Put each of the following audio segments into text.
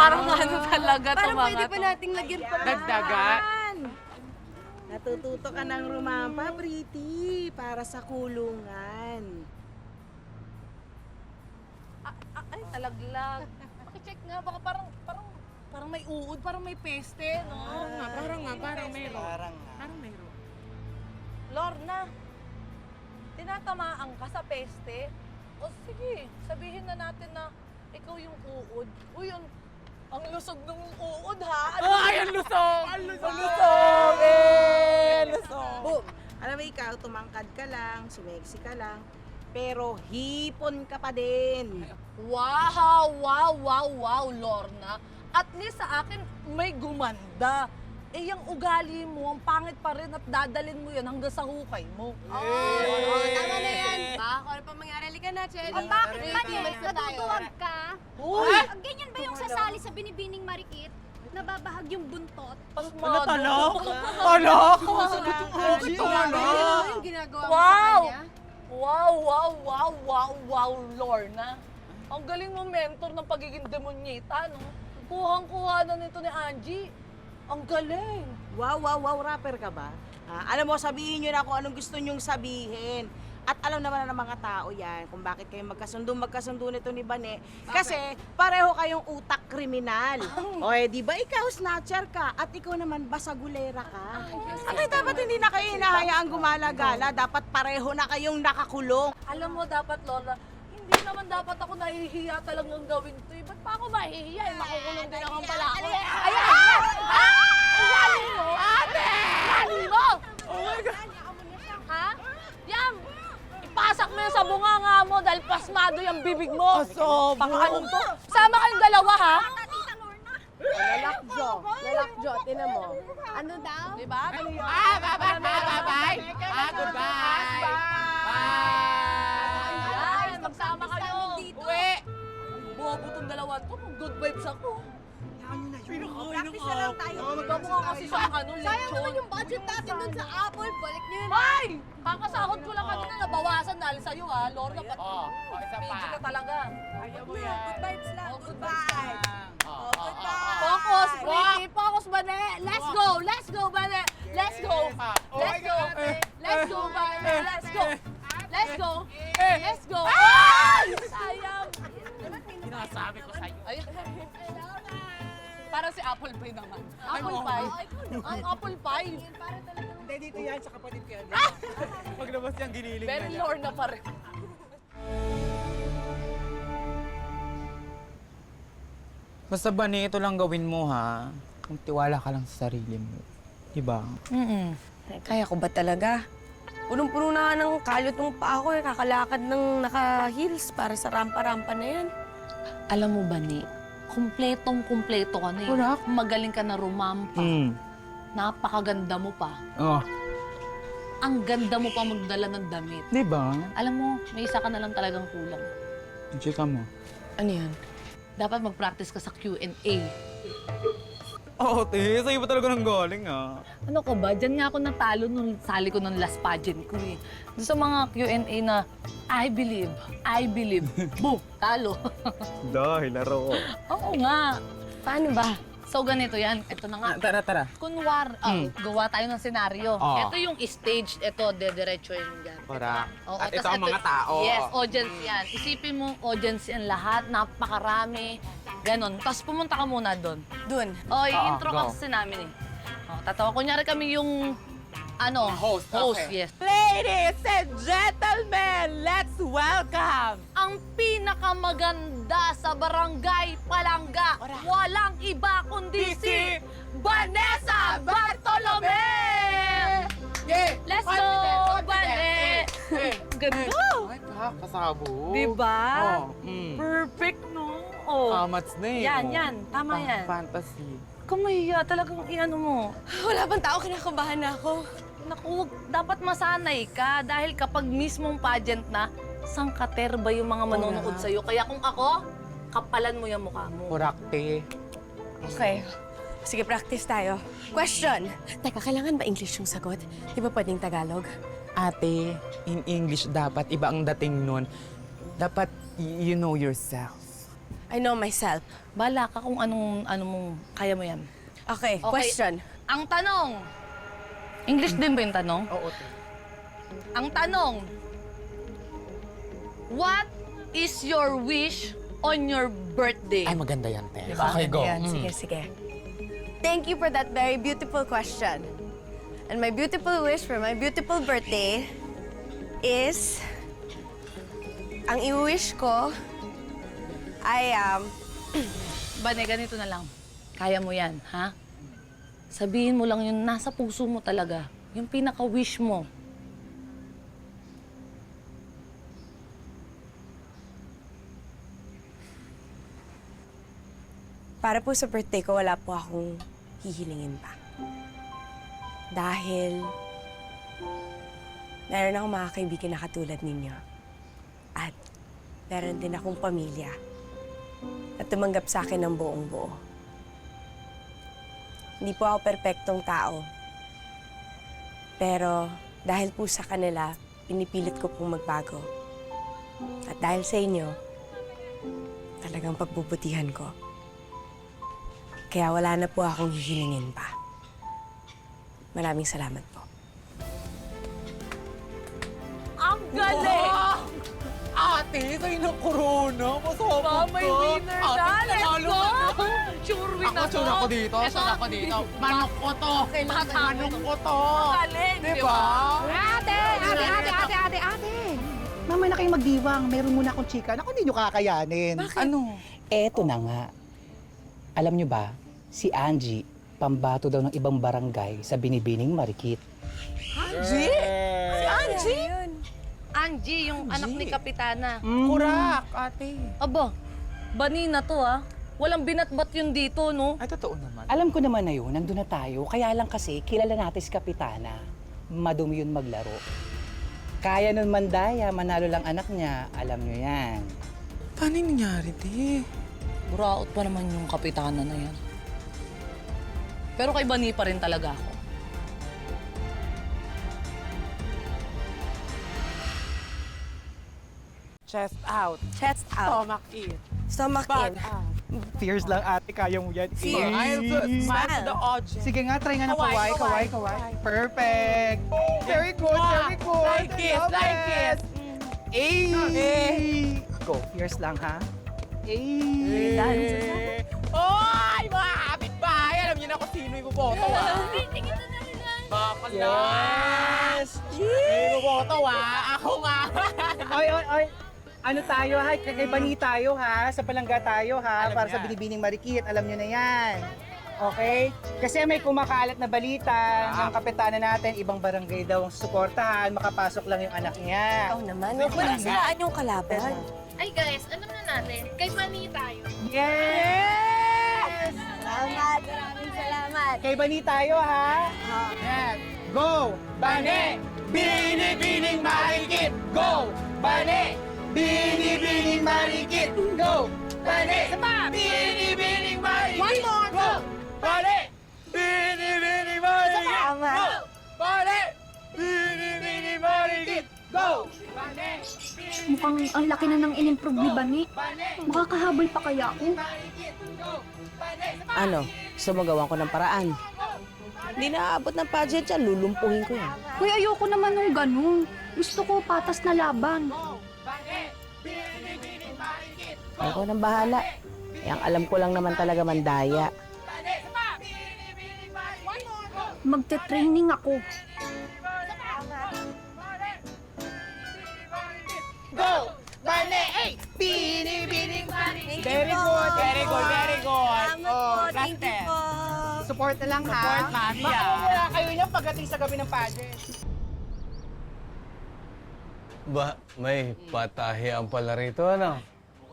Parang ano talaga, Parang tumangat. pwede pa nating lagyan pa Dagdagan. Natututo ka ng rumampa, Pretty, para sa kulungan. Ay, talaglag. Pakicheck nga, baka parang may uod, parang may peste, no? Parang meron. Parang Parang meron. Lorna, tinatamaan ka sa peste? O sige, sabihin na natin na ikaw yung uod. Uy, ang lusog ng uod, ha? Ay, ang lusog! Ang lusog! lusog! Boom! Alam mo ikaw, tumangkad ka lang, sumexy ka lang, pero hipon ka pa din. Wow, Lorna. At least sa akin, may gumanda. Eh, yung ugali mo, ang pangit pa rin at dadalin mo yan hanggang sa hukay mo. Tama na yan. Kung ano pa mangyari, halika na, Cherry. Bakit ba Balik na tayo. natutuwag ka? Uy! Ganyan ba yung sasali sa binibining marikit? Nababahag yung buntot? Pasmado. Alak? Alak? Ito Ano yung ginagawa mo Wow! sa kanya? Wow, Lorna. Ang galing mo mentor ng pagiging demonyeta, no? Kuhang-kuha na nito ni Angie. Ang galing. Wow, rapper ka ba? Alam mo, sabihin nyo na kung anong gusto nyong sabihin. At alam naman na ng mga tao yan kung bakit kayo magkasundo nito ni Bane. Kasi pareho kayong utak kriminal. O di ba ikaw snatcher ka at ikaw naman basagulera ka? At dapat hindi na kayo hinahayaang gumala-gala. Dapat pareho na kayong nakakulong. Alam mo, dapat, Lorna, hindi naman dapat ako nahihiya talagang gawin to. Ba't pa ako mahihiya? Makukulong din naman pala ako. Ayan! Ang galing mo! Ate! Galing mo! Oh my God! Ha? Yan! Ipasak mo yung sa bunganga mo dahil pasmado yung bibig mo. Asobo! Pakaanong to? Sama kayong dalawa, ha? Lalakjo, tinan mo. Ano daw? Diba? Bye-bye! Goodbye! Bye! Yan, magsama kayo. Uwi! Bobo tong dalawa to. Good vibes ako. Practice na lang tayo. Magkamukha kasi siyang Sayang lechon. naman yung budget natin dun sa Apple. Balik niyo yun. Ay! Kakasahod ko lang kanina, nabawasan dahil sa'yo, ha? Lorna, Isa pa. pigil ka talaga. Ayaw mo yan. Good vibes lang. Oh, Good vibes. Focus, Pretty! Focus, Bane! Let's go! Let's go, Bane! Let's go! Let's go! Let's go, Bane! Let's go! Let's go! Let's go! Ay! Sayang! Sinasabi ko sa'yo. Ay. Parang si Apple Pie naman. Apple Pie? Ang Apple Pie. Hindi, dito yan sa kapatid ko yan. Paglabas niyang giniling Very na niya. Lorna pa rin. Basta ba ito lang gawin mo ha? Kung tiwala ka lang sa sarili mo. Diba? Kaya ko ba talaga? Punong-puno na nga ng kalot ng paa ko eh. Kakalakad ng naka-heels para sa rampa-rampa na yan. Alam mo ba, Ni? Kumpletong-kumpleto ka na eh. Correct. Magaling ka na rumampa. Napakaganda mo pa. Oh, Ang ganda mo pa magdala ng damit. diba? Alam mo, may isa ka na lang talagang kulang. Chika mo. Ano yan? Dapat mag-practice ka sa Q&A. Oo, te. Sa'yo ba talaga nang galing ah? Ano ka ba? Diyan nga ako natalo nung sali ko ng last pageant ko eh. Doon sa mga Q&A na, I believe. Boom! Talo. Dahil laro ko. Oo nga. Paano ba? So ganito yan. Ito na nga. Tara. Kunwar, gawa tayo ng senaryo. Oo. Ito yung stage. Ito, dediretso yun dyan. Para. Oo, At tas ito ang mga tao. Yes, audience yan. Isipin mo, audience yan lahat. Napakarami. Ganon. Tapos pumunta ka muna doon. Dun. O, i-intro go. kasi namin eh. O, tatawa. Kunyari kami yung, Host, okay. yes. Ladies and gentlemen, let's welcome! Ang pinakamaganda sa Barangay Palangga. Walang iba kundi si Vanessa Bartolome! Yeah! Let's go, Bane! Ganda! Ay, kasabo. Diba? Oh, Perfect, no? Oh. Kamats na eh. Yan. Tama yan. Fantasy. Kamahiya, talagang i-ano mo. Wala bang tao, kinakabahan na ako. Naku, dapat masanay ka dahil kapag mismong pageant na, sangkater ba yung mga manonood sa'yo? Kaya kung ako, kapalan mo yung mukha mo. Kurakte. Okay. Sige, practice tayo. Question. Teka, kailangan ba English yung sagot? Di ba pwedeng Tagalog? Ate, in English dapat iba ang dating nun. Dapat you know yourself. I know myself. Bala ka kung anong mong kaya mo yan. Okay, Okay. question. Ang tanong, English din ba yung tanong? Oo, Ang tanong, what is your wish on your birthday? Ay, maganda yan, te. Diba? Okay, go. Ayan, sige, sige. Thank you for that very beautiful question. And my beautiful wish for my beautiful birthday is... Ang i-wish ko ay, Bane, ganito na lang. Kaya mo yan, ha? Sabihin mo lang yung nasa puso mo talaga. Yung pinaka-wish mo. para po sa birthday ko, wala po akong hihilingin pa. Dahil meron akong mga kaibigan na katulad ninyo. At meron din akong pamilya na tumanggap sa akin ng buong buo. Hindi po ako perpektong tao. Pero dahil po sa kanila, pinipilit ko pong magbago. At dahil sa inyo, talagang pagbubutihan ko. Kaya wala na po akong hihilingin pa. Maraming salamat po. Ang galing! Ate, sa'yo na corona. Pasabog ka. May winner Ate, na! Let's nanalo go! ka. Sure win Ako, sure ako dito. Sure ako dito. Manok ko to. Manok ko to. Galing, di Diba? ba? Ate! Mamaya na kayong magdiwang. Meron muna akong chika. Naku, hindi nyo kakayanin. Ano? Eto na nga. Alam nyo ba, si Angie, pambato daw ng ibang barangay sa Binibining Marikit. Angie? Si Angie? Angie, yung anak ni Kapitana. Kurak, ate. Aba, banina to Walang binatbat yun dito, no? Ay, totoo naman. Alam ko naman na yun, nandun na tayo. Kaya lang kasi, kilala natin si Kapitana. Madumi yun maglaro. Kaya nun mandaya, manalo lang anak niya. Alam nyo yan. Paano yung nangyari, te? Buraot pa naman yung Kapitana na yan. Pero kay Bani pa rin talaga ako. Chest out. Chest out. Stomach in. Stomach Back in. out. Fierce lang, ate. Kaya mo yan. I'm so smile to the audience. Sige nga, try nga ng Kaway, kaway. Perfect. Very good, very good. Like it, Love like it. Ay! Go, fierce lang, ha? Ay! Oy, mga kapitbahay! Alam niyo na kung sino yung boboto, Bakal yes! Sino boboto, Ako nga! Oy! Ano tayo, ha? Kay Bani tayo, ha? Sa Palangga tayo, ha? Alam Para sa yan. Binibining Marikit. Alam nyo na yan. Okay? Kasi may kumakalat na balita ng kapitana natin, ibang barangay daw ang susuportahan, makapasok lang yung anak niya. Ikaw naman, huwag mo nang siraan yung kalaban. Ay guys, alam na natin, kay Bani tayo. Yes! Salamat, maraming salamat. Kay Bani tayo, ha? Yes. Go! Bane! Binibining marikit! Go! Bane! Binibining marikit! Go! Bane! Binibining marikit! One more! Go! Bane! Binibining marikit! Tama. Go! Bane! Binibining marikit! Go! Bane! Mukhang ang laki na ng in-improve ni Bani. Makakahabol pa kaya ako? Ano? Gusto mo gawan ko ng paraan? Hindi na aabot ng pageant yan, lulumpuhin ko yan. Uy, ayoko naman ng ganun. Gusto ko patas na laban. Ako nang bahala. Yang alam ko lang naman talaga mandaya. Magte-training ako. Go! Bane! Hey! Binibining marikit! Very good. Very good, very good. Salamat po, last thank you step. po. Support na lang, ha? Support, mami, Baka ah. mamaya kayo niya pagdating sa gabi ng pageant. Ba, may patahian pala rito, ano?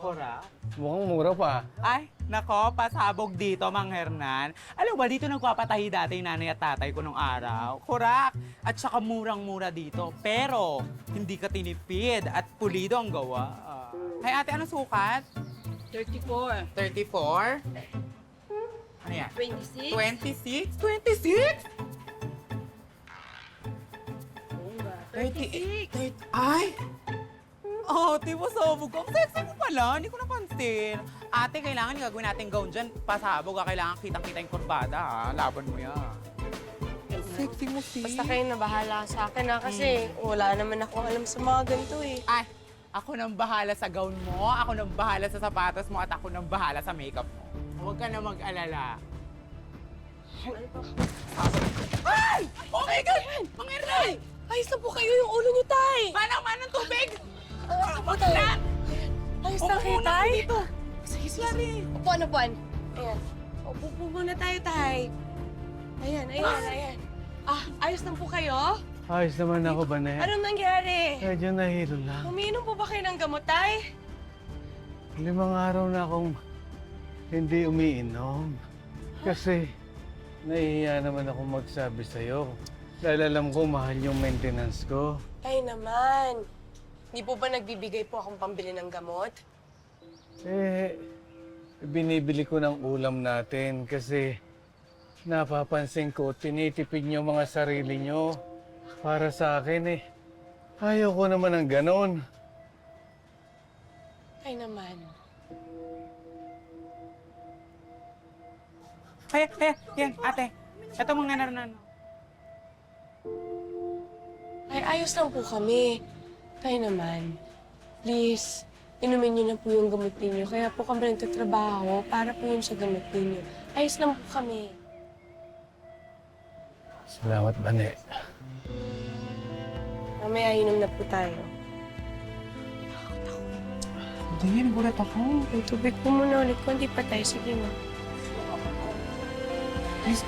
Kora? Mukhang mura pa. Ay, nako, pasabog dito, Mang Hernan. Alam ba, dito nagpapatahi dati yung nanay at tatay ko nung araw. Kurak! At saka murang-mura dito. Pero, hindi ka tinipid at pulido ang gawa. Ay, ate, ano sukat? 34. 34? Ano yan? 26. 26? 26? 38. Ay! Oh, di mo sabog. Ang sexy mo pala. Hindi ko napansin. Ate, kailangan yung gagawin natin gown dyan. Pasabog, kailangan kitang-kita yung kurbada, ha? Laban mo yan. Sexy mo, sis. Basta kayo na bahala sa akin ha, kasi wala naman ako alam sa mga ganito eh. Ay, ako nang bahala sa gown mo, ako nang bahala sa sapatos mo, at ako nang bahala sa makeup mo. Huwag ka na mag-alala. Ay! Oh my God! Mga Ernay! Ayos na po kayo yung ulo niyo, Tay! Manang-manang tubig! Ako, Tay. Ayos na kayo, Tay? Dito. Sige, sige. Upuan, upuan. Ayan. Upo po muna tayo, Tay. Ayan, ayan, ayan. Ayos na po kayo? Ayos naman ako, Bane. Anong nangyari? Medyo nahilo lang. Umiinom po ba kayo ng gamot, Tay? 5 araw na akong hindi umiinom. Kasi nahihiya naman ako magsabi sa'yo. Dahil alam ko, mahal yung maintenance ko. Ay naman. Hindi po ba nagbibigay po akong pambili ng gamot? Binibili ko ng ulam natin kasi napapansin ko, tinitipid niyo mga sarili niyo para sa akin eh. Ayaw ko naman ng ganon. Ay naman. Yan, ate. Ito mga naroon. Ay, ayos lang po kami. Tayo naman. Please, inumin niyo na po yung gamot ninyo. Kaya po kami nagtatrabaho para po yun sa gamot ninyo. Ayos lang po kami. Salamat, Bane. Mamaya inom na po tayo. Hindi, nagulat ako. Yung tubig po muna ulit. Kung di pa tayo, sige na. Please,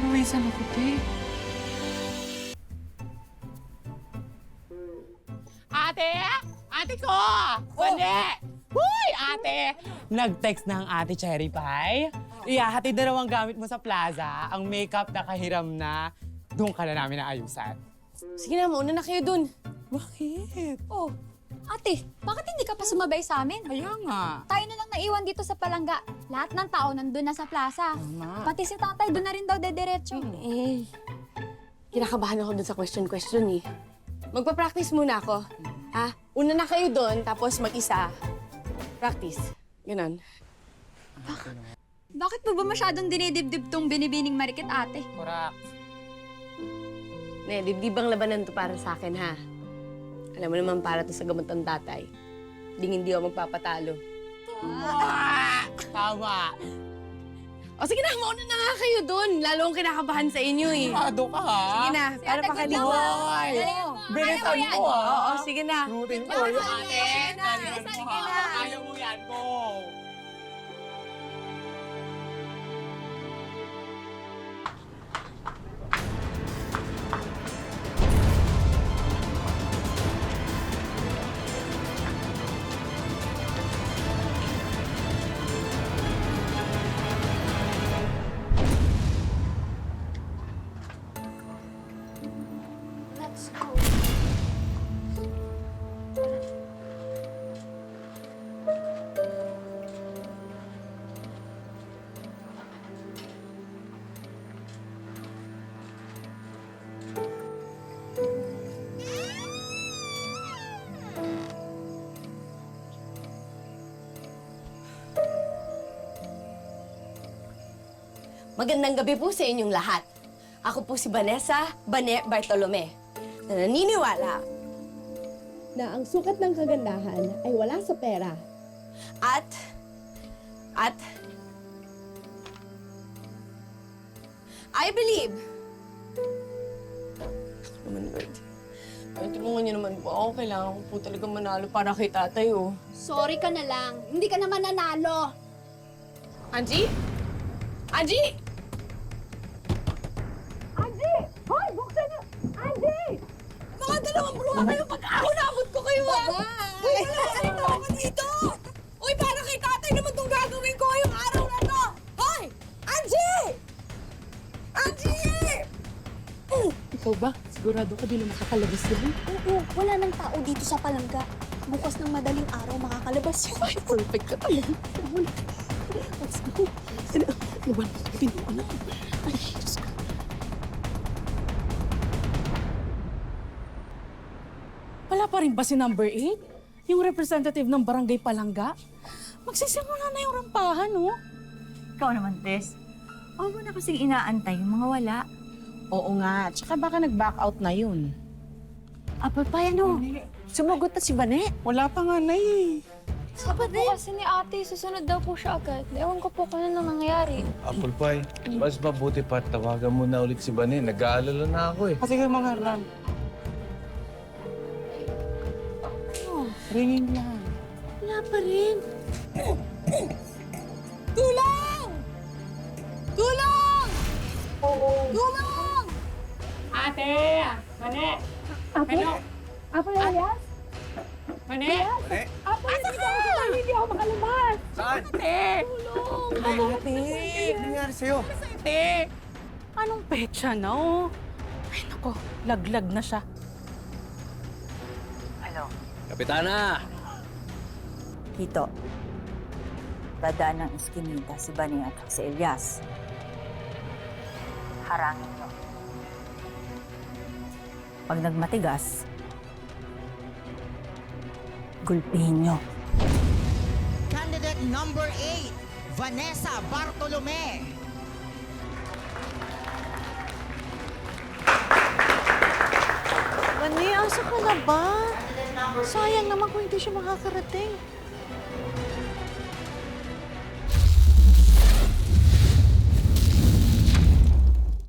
nawisan ako, te. Ate! Ate ko! Bane! Huy, ate! Nag-text na ang ate Cherry Pie. Ihahatid na raw ang gamit mo sa plaza. Ang makeup na kahiram na. Doon ka na namin naayusan. Sige na, mauna na kayo dun. Bakit? Oh, ate, bakit hindi ka pa sumabay sa amin? Kaya nga. Tayo na lang naiwan dito sa palangga. Lahat ng tao nandun na sa plaza. Tama. Pati si tatay doon na rin daw dediretso. Kinakabahan ako dun sa question eh. Magpa-practice muna ako. Ha? Una na kayo dun, tapos mag-isa. Practice. Ganon. Bakit po ba masyadong dinidibdib tong binibining marikit, ate? Correct. Ne, dibdibang labanan to para sa akin, ha? Alam mo naman, para to sa gamot ng tatay. Hindi ako magpapatalo. Tama. O sige na, mauna na nga kayo dun. Lalo akong kinakabahan sa inyo, eh. Sigurado ka, ha? Sige na, para Ate, pakaligo. good luck, Hoy! Bilisan Kaya mo mo, ha? Oo, sige na. Rutin ko. Sige Ate, na. dalian mo, Sige ha? na. Ayaw mo yan, go! Let's go. Magandang gabi po sa inyong lahat. Ako po si Vanessa Bane Bartolome, na naniniwala na ang sukat ng kagandahan ay wala sa pera. at I believe. Naman, Lord. Ay, tulungan niyo naman po ako. Kailangan ko po talaga manalo para kay tatay, oh. Sorry ka na lang. Hindi ka naman nanalo. Angie? Angie! Hoy! Buksan niyo! Angie! Mga dalawang bruha kayo pag ako nabot ko kayo, ah! Uy, wala ako dito! Uy, para kay tatay naman itong gagawin ko yung araw na to! Hoy! Angie! Angie! Ikaw ba? Sigurado ka di na makakalabas yan? Oo, wala nang tao dito sa palangga. Bukas ng madaling araw makakalabas yun. Ay, perfect ka talaga. Let's go. Ano ba? Pinuha na. Ay, Diyos ko. Wala pa rin ba si number 8? Yung representative ng Barangay Palangga? magsisimula na yung rampahan, no? Ikaw naman, Tess. Huwag mo na kasing inaantay yung mga wala. Oo nga, tsaka baka nag-back out na yun. Apple pie, ano? Sumagot na si Bane. Wala pa nga na eh. Sabi po kasi ni ate, susunod daw po siya agad. Ewan ko po kung ano nangyayari. Apple pie, mas mabuti pa tawagan mo na ulit si Bane. Nag-aalala na ako eh. Kasi kayo Mang Hernan. Ringin lang. Wala pa rin. Tulong! Tulong! Tulong! Ate! Mane! Apple? Apple, Elias? Mane! Apple, hindi ako makalabas. Saan? Ate! Ate! Ano nangyari sa'yo? Ate! Anong petsa na, oh? Ay, nako, laglag na siya. Kapitana! Hito, dadaan ng iskinita si Bane at si Elias. Harangin nyo. Pag nagmatigas, gulpihin nyo. Candidate number 8, Vanessa Bartolome. Bane, asa ka na ba? Sayang naman kung hindi siya makakarating.